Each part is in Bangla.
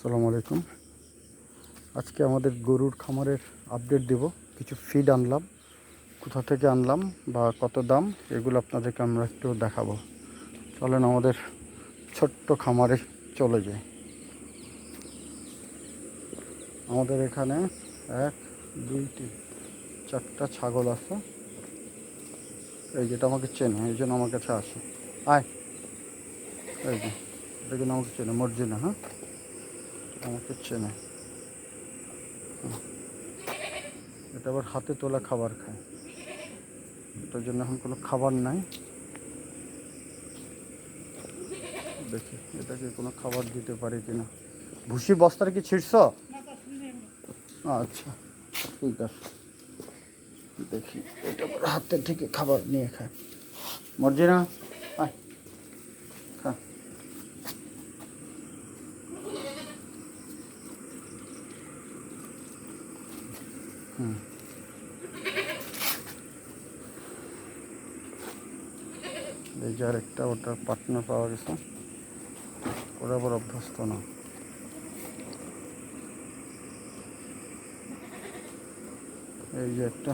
আসসালামু আলাইকুম। আজকে আমাদের গরুর খামারের আপডেট দেব। কিছু ফিড আনলাম, কোথা থেকে আনলাম বা কত দাম, এগুলো আপনাদেরকে আমরা একটু দেখাবো। চলেন আমাদের ছোট্ট খামারে চলে যাই। আমাদের এখানে 1 2 3 4টা ছাগল আছে। এই যেটা আমাকে চেনে, এই জন্য আমার কাছে আসে। আয়, এই যে এটা কিন্তু আমাকে চেনে, মর্জিনা। হ্যাঁ, আমাকে চেনে। এটা আবার হাতে তোলা খাবার খায়, এটার জন্য এখন কোনো খাবার নাই। দেখি এটাকে কোনো খাবার দিতে পারি কিনা। ভুসি বস্তার কি ছিঁড়ছ? আচ্ছা, ঠিক আছে। দেখি এটা হাতে থেকে খাবার নিয়ে খায়। মর্জিনা, আয়, খা। এই যে আরেকটা ওটার পার্টনার পাওয়া গেছে। ওরা আবার অভ্যস্ত না। এই যে একটা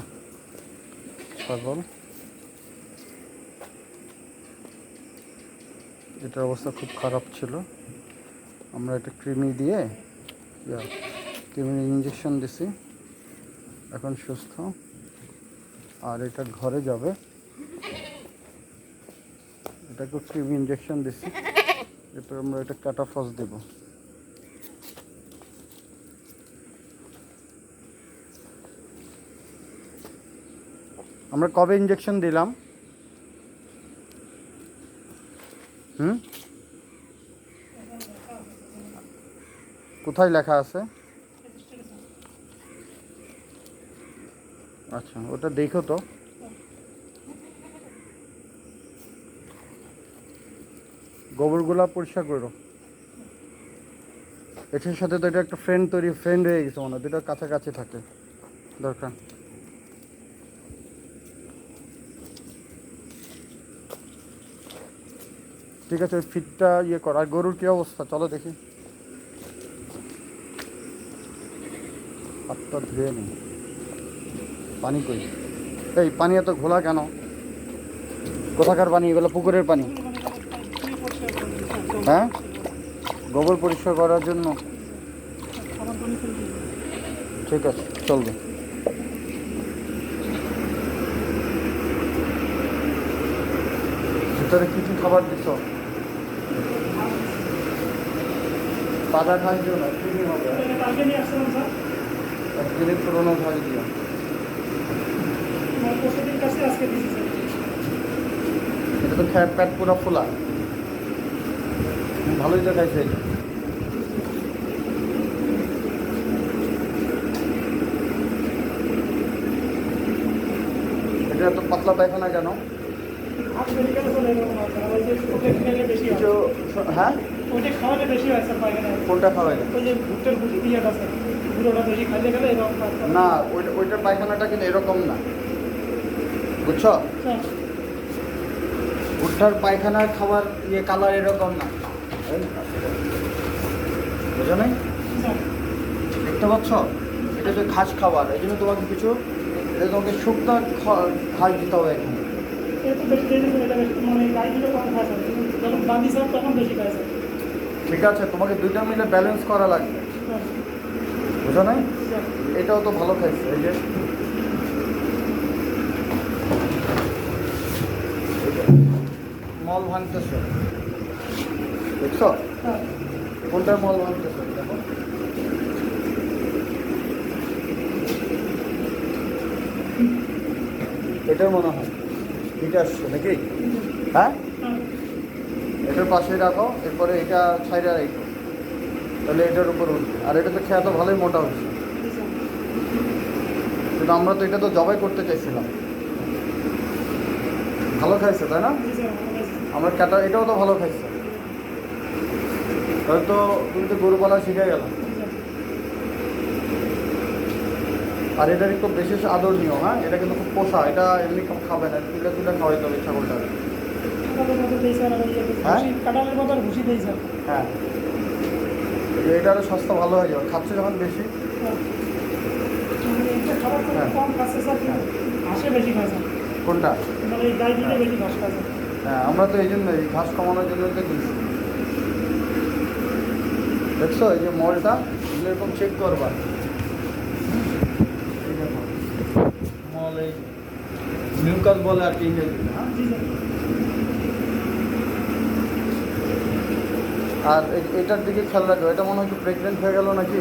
ছাগল, এটার অবস্থা খুব খারাপ ছিল। আমরা এটা কৃমি দিয়ে কৃমির ইঞ্জেকশন দিছি, এখন সুস্থ। আর এটা ঘরে যাবে, এটাকে কৃমি ইঞ্জেকশন দিছি। এরপর আমরা এটা ক্যাটাফস দেব। আমরা কবে ইঞ্জেকশন দিলাম? কোথায় লেখা আছে? আচ্ছা, ওটা দেখো তো। গোবরগুলা পরিষ্কার করো। এটার সাথে তো এটা একটা ফ্রেন্ড হয়ে গেছে মনে হয়, দুটো কাছাকাছি থাকে দরকার। ঠিক আছে, ওই ফিটটা ইয়ে কর। আর গরুর কী অবস্থা চলো দেখি। হাতটা ধুয়ে নিই। পানি কই? এই পানি এত ঘোলা কেন? কোথাকার পানি এগুলো? পুকুরের পানি? হ্যাঁ, গোবর পরিষ্কার করার জন্য। ঠিক আছে, চলবে। ভিতরে কী কী খাবার দিছ? তাজা খাওয়ার জন্য কৃমি হবে। একদিনের পুরোনো ভাগ দিও। এটা তো খেয়ে পেট পুরো ফোলা। ভালোই তো খাইছে। এটা এত পাতলা পায়খানা কেন? হ্যাঁ, কোনটা খাওয়াই না? ওইটার পায়খানাটা কিন্তু এরকম না, বুঝছো? ভুট্টার পায়খানার খাবার ইয়ে কালার এরকম না, বুঝো নাই? দেখতে পাচ্ছ, এটা তো ঘাস খাবার, এই জন্য তোমাকে কিছু, এটা তোমাকে শুকনো ঘাস দিতে হবে এখানে। ঠিক আছে, তোমাকে দুইটা মিলে ব্যালেন্স করা লাগবে, বুঝো নাই? এটাও তো ভালো খাইছে। এই যে মল ভাঙতেছে, দেখছো? কোনটার মল ভাঙতেছে দেখো। এটার মনে হয় এটা আসছে নাকি? হ্যাঁ, এটার পাশে রাখো, এরপরে এটা ছাইড়া রাখো, তাহলে এটার উপর উঠবে। আর এটা তো খেয়া তো ভালোই মোটা হচ্ছে, কিন্তু আমরা তো এটা তো জবাই করতে চাইছিলাম। ভালো খাইছে তাই না? আমার কাটা এটাও তো ভালো খাইছে। হয়তো তুমি তো গরু পালা শিখে গেল। আর এটার একটু বিশেষ আদরণীয়। হ্যাঁ, এটা কিন্তু খুব পোষা, এটা এমনি খাবে না, তুলে তুলে খাওয়াইতে হবে ছাগলটা। হ্যাঁ, এটা আরও সস্তা ভালো হয়ে যাবে, খাচ্ছে যখন বেশি। মানে একটা খাবার তো হ্যাঁ। কম খাচ্ছে স্যার, কিন্তু ঘাসে বেশি খায় স্যার। কোনটা? মানে এই গাই দুধে বেশি ঘাস খায় স্যার। হ্যাঁ, আমরা তো এই জন্য এই ঘাস কমানোর জন্য তো দিচ্ছি। দেখছো এই যে মলটা, এগুলো এরকম চেক করবা। এই দেখো, মল এই মিউকাস বলে আর কি ইংরেজিতে, হ্যাঁ? জি স্যার। আর এটার দিকে খেয়াল রাখো, এটা মনে হয় একটু প্রেগনেন্ট হয়ে গেল নাকি,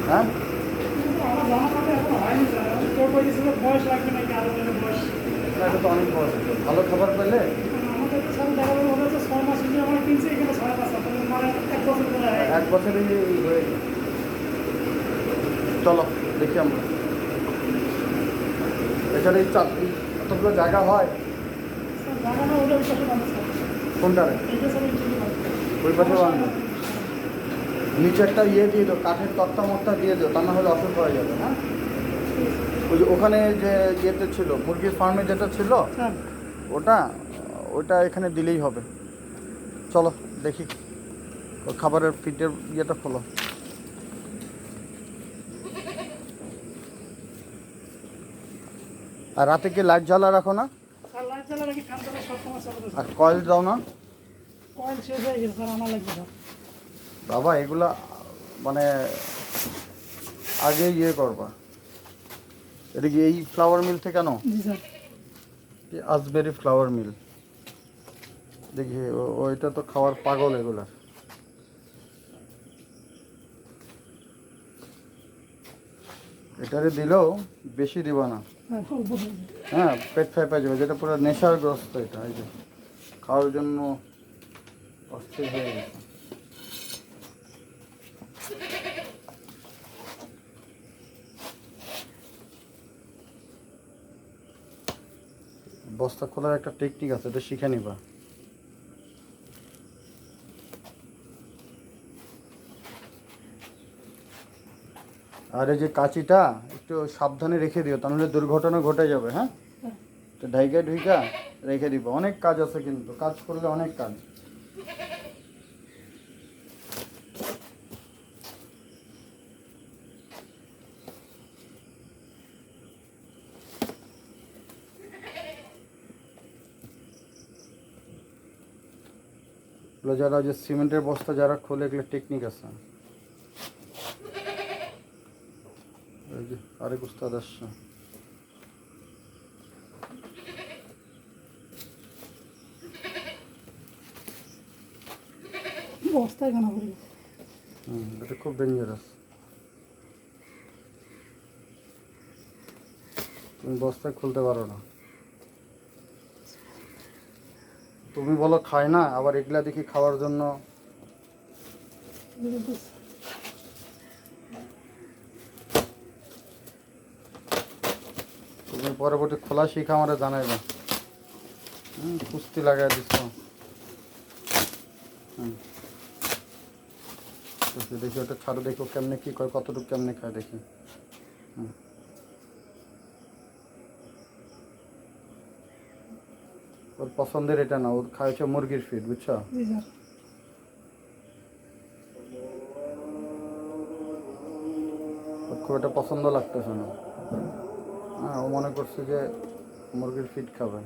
হ্যাঁ? কিন্তু আমার জানা মতে এখনো হয়নি স্যার। আমি তো বলেছিল বয়স লাগবে নাকি, আরো যেন বয়স। না, এটা তো অনেক বড়, ভালো খাবার পেলে। আমাদের তো স্যার দেখা যাবে ওদের তো 6 মাস যদি আমার কিনছে, এখানে 6.5 মাস, মানে 1 বছর করে হয়। এক বছরেই এই হয়ে গেল। চলো দেখি আমরা। এছাড়া এই চাকরি এতগুলো জায়গা হয় স্যার জায়গাটা ওটা ওই পাশে বাঁধে স্যার। কোনটারে? এইটা স্যার ওই পাশে বাঁধে। ওই পাশে বাঁধবে। নিচে একটা ইয়ে দিয়ে দাও, কাঠের তক্তা মক্তা দিয়ে দাও, তা না হলে অসুখ হয়ে যাবে, হ্যাঁ? ওই যে ওখানে যে ইয়েতে ছিল, মুরগির ফার্মে যেটা ছিল, স্যার ওটা ওটা এখানে দিলেই হবে। চলো দেখি, ও খাবারের ফিটের ইয়েটা খোলো। আর রাতে কি লাইট জ্বালা রাখো না? স্যার লাইট জ্বালা নাকি ফ্যান চালা সব সময় চালাতে আর স্যার। কয়েল দাও না? কয়েল শেষ হয়ে গেছে স্যার, আনা লাগবে স্যার। বাবা এগুলা মানে আগে ইয়ে করবা। এটা কি এই ফ্লাওয়ার মিল থেকে আনো? জি স্যার। আসবেরি ফ্লাওয়ার মিল। দেখি ওইটা তো খাওয়ার পাগল এগুলা। এটারে দিলেও বেশি দিবা না, হ্যাঁ অল্প হয়ে যায়। হ্যাঁ, পেট ফেপে যাবে, যেটা পুরো নেশাগ্রস্ত এটা। এই যে খাওয়ার জন্য অস্থির হয়ে গেছে। বস্তা খোলার একটা টেকনিক আছে, এটা শিখে নিবা। আর এই যে কাঁচিটা একটু সাবধানে রেখে দিও, তাহলে দুর্ঘটনা ঘটে যাবে, হ্যাঁ? তো ঢাইকা ঢুইকা রেখে দিব। অনেক কাজ আছে, কিন্তু কাজ করলে অনেক কাজ। এগুলো যারা যে সিমেন্টের বস্তা যারা খোলে, এগুলো টেকনিক আছে। এই যে আরেক উস্তাদ আসছে। বস্তায় কেন করি? এটা খুব ডেঞ্জারাস। তুমি বস্তায় খুলতে পারো না। তুমি বলো খায় না, আবার এগুলা দেখি খাওয়ার জন্য। তুমি পরবর্তী খোলা শিখা আমারে জানাইবা। কুস্তি লাগাই দিচ্ছ। দেখি ওটা ছাড়ো, দেখো কেমনে কি করে, কতটুকু কেমনে খায় দেখি। ওর পছন্দের এটা না, ওর খায় হচ্ছে মুরগির ফিড, বুঝছো? জি স্যার। ওর খুব একটা পছন্দ লাগতেছে না। হ্যাঁ, ও মনে করছে যে মুরগির ফিড খাবে।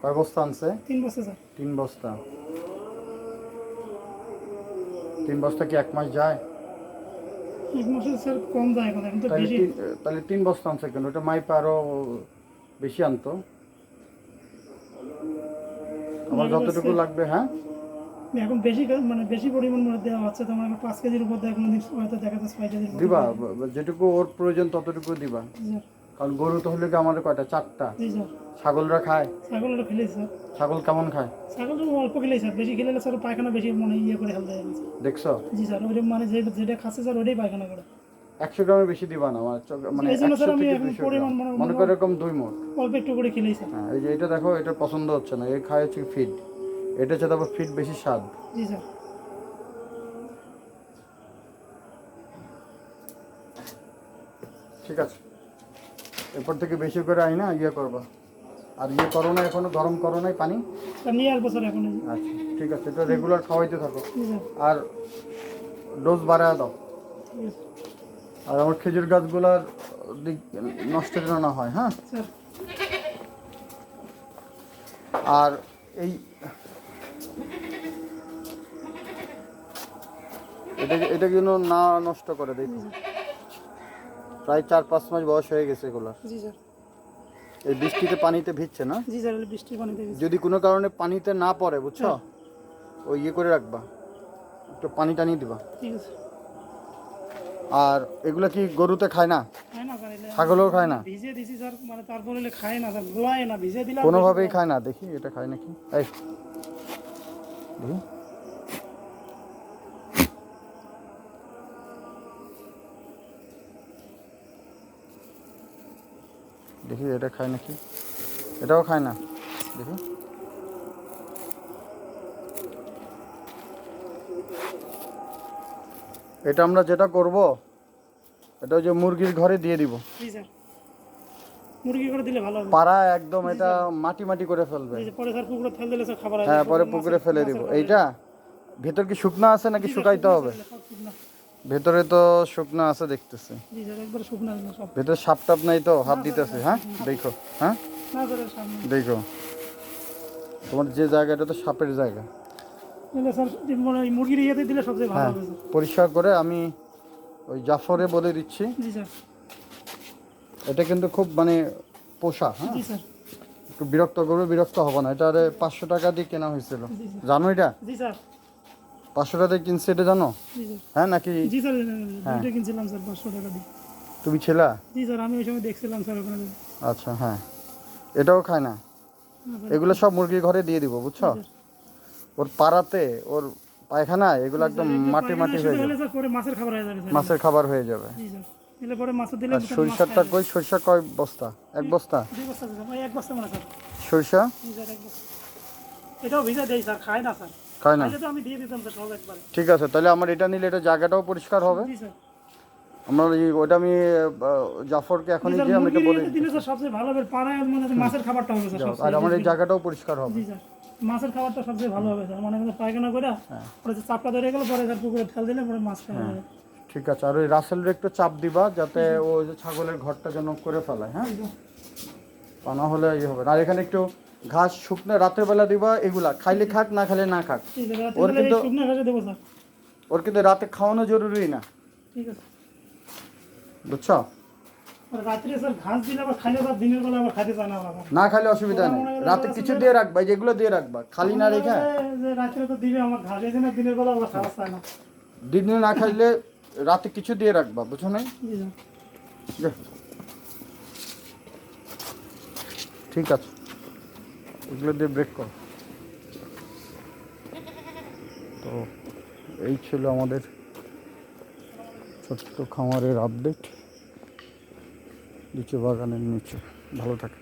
কয় বস্তা আনছে? 3 বছর স্যার। 3 বস্তা। 3 বস্তা কি 1 মাস যায়? 1 মাসে স্যার কম যায় এখন, এখন তো তাহলে বেশি। তাহলে 3 বস্তা আনছে কেন? ওটা মাইপা আরো বেশি আনতো। আমার যতটুকু লাগবে, হ্যাঁ। এখন বেশি মানে বেশি পরিমাণ মনে দেওয়া হচ্ছে, তোমার 5 কেজির উপর দেয়, কোনো দিন হয়তো দেখা যাচ্ছে 5 কেজির উপর দিবা, দেয়। যেটুকু ওর প্রয়োজন ততটুকু দিবা। জি স্যার। কারণ গরু তো হলে কি আমাদের কয়টা? 4টা। জি স্যার। ছাগলরা খায়। ছাগলটা খেলেই স্যার। ছাগল কেমন খায়? ছাগল তো অল্প খেলেই স্যার, বেশি খেলে স্যার পায়খানা বেশি মানে ইয়ে করে হেলতে যায় স্যার। দেখছো? জি স্যার, ওই মানে যেটা খাচ্ছে স্যার ওটাই পায়খানা করে। 100 গ্রামের বেশি দিবা না, মানে এই জন্য 100 স্যার আমি থেকে এখন 200 পরিমাণ গ্রাম। মানে মনে করো এরকম 2 মুঠ। অল্প একটু করে খেলেই স্যার। হ্যাঁ, এই যে এটা দেখো, এটা পছন্দ হচ্ছে না, এই খায় হচ্ছে ফিড। এটা হচ্ছে তারপর ফিড বেশি স্বাদ। জি স্যার। ঠিক আছে, এরপর থেকে বেশি করে আই না ইয়ে করবা। আর ইয়ে করো না, এখনো গরম করো নাই পানি? স্যার নিয়ে আসবো স্যার এখন। আচ্ছা। ঠিক আছে, এটা রেগুলার খাওয়াইতে থাকো জি স্যার। আর ডোজ বাড়ায় দাও। ঠিক আছে আর আমার খেজুর গাছগুলার দিক নষ্ট যেন না হয়, হ্যাঁ। স্যার। আর এই এটা কিন্তু না নষ্ট করে দেখো, প্রায় 4-5 মাস বয়স হয়ে গেছে এগুলো। জি স্যার। এই বৃষ্টিতে পানিতে ভিজছে না, জি স্যার, বৃষ্টির পানিতে গেছে। যদি কোনো কারণে পানিতে না পড়ে বুঝছো, ওই ইয়ে করে রাখবা, একটু পানি টানি দিবা। ঠিক আছে। আর এগুলো কি গরুতে খায় না? খায় না স্যার, এটা ছাগলও খায় না? ভিজে দিছি স্যার, মানে তারপরে হলে খায় না স্যার, গোলায় না, ভিজে দিলাম কোনোভাবেই খায় না। দেখি এটা খায় নাকি, এই দেখি। দেখি এটা খায় নাকি, এটাও খায় না, দেখি। এটা আমরা যেটা করব, এটা ওই যে মুরগির ঘরে দিয়ে দিব। জি স্যার, মুরগি করে দিলে ভালো হবে। পাড়া একদম এটা মাটি মাটি করে ফেলবে। এই যে পরে স্যার পুকুরে ফেলে দিলে স্যার খাবার হ্যাঁ, পরে পুকুরে ফেলে দিব। এইটা ভেতর কি শুকনো আছে নাকি শুকাইতে হবে? ভেতরে তো শুকনো আছে দেখতেছি। জি স্যার, একবার শুকনো আছে সব। ভেতরে সাপ টাপ নাই তো? হাত দিতেছে, হ্যাঁ দেখো, হ্যাঁ না স্যার, সামনে দেখো, তোমার যে জায়গাটা তো সাপের জায়গা। দিলে স্যার, মানে এই মুরগির ইয়েতে দিলে সবচেয়ে ভালো হ্যাঁ, হবে স্যার। পরিষ্কার করে আমি ওই জাফরে বলে দিচ্ছি। জি স্যার। এটা কিন্তু খুব মানে পোষা, হ্যাঁ, জি স্যার। একটু বিরক্ত করবে, বিরক্ত হবে না। এটা 500 টাকা দিয়ে কেনা হয়েছিল, জি স্যার। জানো? এটা জি স্যার। 500 টাকা দিয়ে কিনছে, এটা জানো? জি স্যার। হ্যাঁ নাকি জি স্যার, দুইটা কিনছিলাম স্যার 500 টাকা দিয়ে। তুমি ছিলা? জি স্যার, আমি ওই সময় দেখছিলাম স্যার ওখানে। আচ্ছা, হ্যাঁ, এটাও খায় না। এগুলো সব মুরগির ঘরে দিয়ে দিব, বুঝছো? ওর পাড়াতে, ওর পায়খানা, এগুলো একদম মাটি মাটি হয়ে যাবে, স্যার পরে মাছের খাবার হয়ে যাবে স্যার। মাছের খাবার হয়ে যাবে। জি স্যার, দিলে পরে মাছ দিলে আর সরিষাটা কই? সরিষা কয় বস্তা? 1 বস্তা? 2 বস্তা স্যার, ওই 1 বস্তা মানে স্যার। সরিষা জি স্যার, 1 বস্তা। এটাও ভিজা দেই স্যার, খায় না স্যার। খায় না? এটা তো আমি দিয়ে দিতাম স্যার সব একবার। ঠিক আছে, তাহলে আমার এটা নিলে এটা জায়গাটাও পরিষ্কার হবে। জি স্যার। আমরা ওটা আমি জাফরকে এখনই গিয়ে আমি এটা বলে দিলে স্যার সবচেয়ে ভালো হবে, পাড়ায় মানে মাছের খাবারটা হবে স্যার আর আমার এই জায়গাটাও পরিষ্কার হবে। জি স্যার, মাছের খাবারটা সবচেয়ে ভালো হবে স্যার, মানে পায়খানা করে পরে যে চাপটা ধরে গেল, পরে স্যার পুকুরে ফেল দিলে পরে মাছ খাওয়া যাবে। ঠিক আছে, আর ওই রাসেলের একটু চাপ দিবা যাতে ও যে ছাগলের ঘরটা যেন করে ফেলায়, হ্যাঁ, তা না হলে ইয়ে হবে না। আর এখানে একটু ঘাস শুকনো রাতের বেলা দিবা, এগুলা খাইলে খাক, না খাইলে না খাক। ঠিক আছে, ওর কিন্তু শুকনো ঘাসে দেবো স্যার। ওর কিন্তু রাতে খাওয়ানো জরুরি না, ঠিক আছে। বুঝছো? আর রাত্রে স্যার ঘাস দিলে আবার খাইলে স্যার দিনের বেলা আবার খাইতে চায় না আবার। না খাইলে অসুবিধা নেই, রাতে কিছু দিয়ে রাখবা, যেগুলো দিয়ে রাখবা, খালি না রেখে। যে রাত্রে তো দিবে আমার ঘাস, এই জন্য দিনের বেলা আবার খাওয়া চায় না। দিনে না খাইলে রাতে কিছু দিয়ে রাখবা, বুঝছো না? জি স্যার। যা। ঠিক আছে, এগুলো দিয়ে ব্রেক কর। তো এই ছিল আমাদের ছোট্ট খামারের আপডেট লিচু বাগানের নিচে। ভালো থাকে।